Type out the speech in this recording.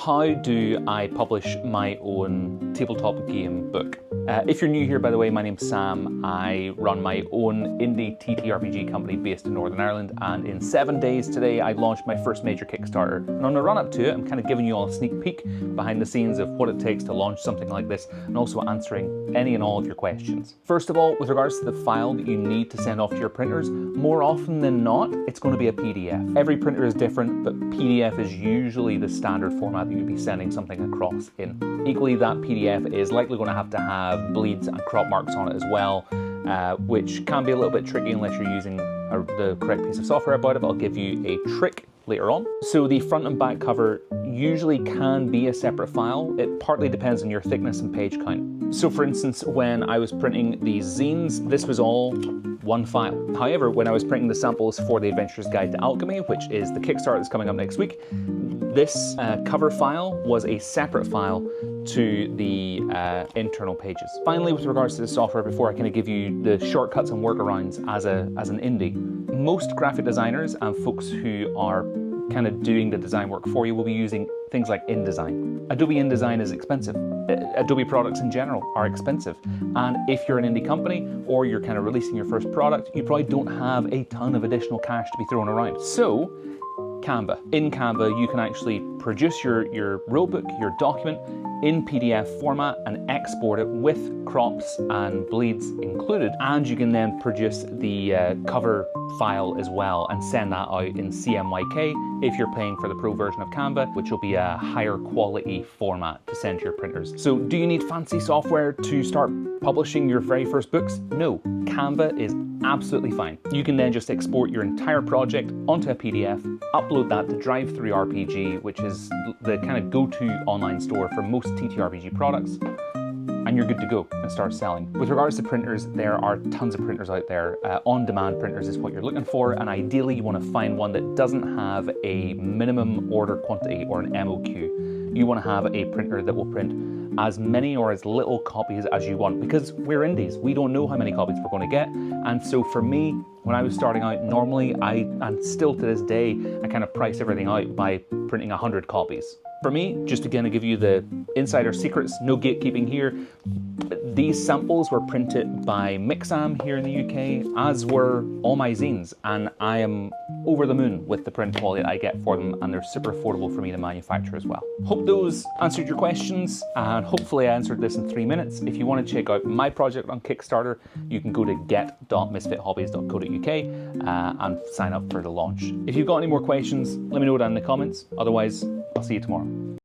How do I publish my own tabletop game book? If you're new here, by the way, my name's Sam. I run my own indie TTRPG company based in Northern Ireland, and in 7 days today I launched my first major Kickstarter. And on the run up to it, I'm kind of giving you all a sneak peek behind the scenes of what it takes to launch something like this, and also answering any and all of your questions. First of all, with regards to the file that you need to send off to your printers, more often than not, it's going to be a PDF. Every printer is different, but PDF is usually the standard format that you'd be sending something across in. Equally, that PDF is likely going to have bleeds and crop marks on it as well, which can be a little bit tricky unless you're using the correct piece of software about it, but I'll give you a trick later on. So the front and back cover usually can be a separate file. It partly depends on your thickness and page count. So for instance, when I was printing these zines, this was all one file. However, when I was printing the samples for the Adventurer's Guide to Alchemy, which is the Kickstarter that's coming up next week, this cover file was a separate file to the internal pages. Finally, with regards to the software, before I kind of give you the shortcuts and workarounds as an indie, most graphic designers and folks who are kind of doing the design work for you will be using things like InDesign. Adobe InDesign is expensive. Adobe products in general are expensive. And if you're an indie company or you're kind of releasing your first product, you probably don't have a ton of additional cash to be thrown around. So Canva. In Canva, you can actually produce your rulebook, your document in PDF format and export it with crops and bleeds included. And you can then produce the cover file as well and send that out in CMYK if you're paying for the pro version of Canva, which will be a higher quality format to send to your printers. So do you need fancy software to start publishing your very first books? No, Canva is absolutely fine. You can then just export your entire project onto a PDF, upload that to Drive-Thru-RPG, which is the kind of go-to online store for most TTRPG products, and you're good to go and start selling. With regards to printers, there are tons of printers out there. On-demand printers is what you're looking for, and ideally you want to find one that doesn't have a minimum order quantity or an MOQ. You want to have a printer that will print as many or as little copies as you want, because we're indies. We don't know how many copies we're going to get. And so for me, when I was starting out, normally and still to this day, I kind of price everything out by printing 100 copies. For me, just again to give you the insider secrets, no gatekeeping here, these samples were printed by Mixam here in the UK, as were all my zines, and I am over the moon with the print quality I get for them, and they're super affordable for me to manufacture as well. Hope those answered your questions, and hopefully I answered this in 3 minutes. If you want to check out my project on Kickstarter, you can go to get.misfithobbies.co.uk and sign up for the launch. If you've got any more questions, let me know down in the comments. Otherwise, I'll see you tomorrow.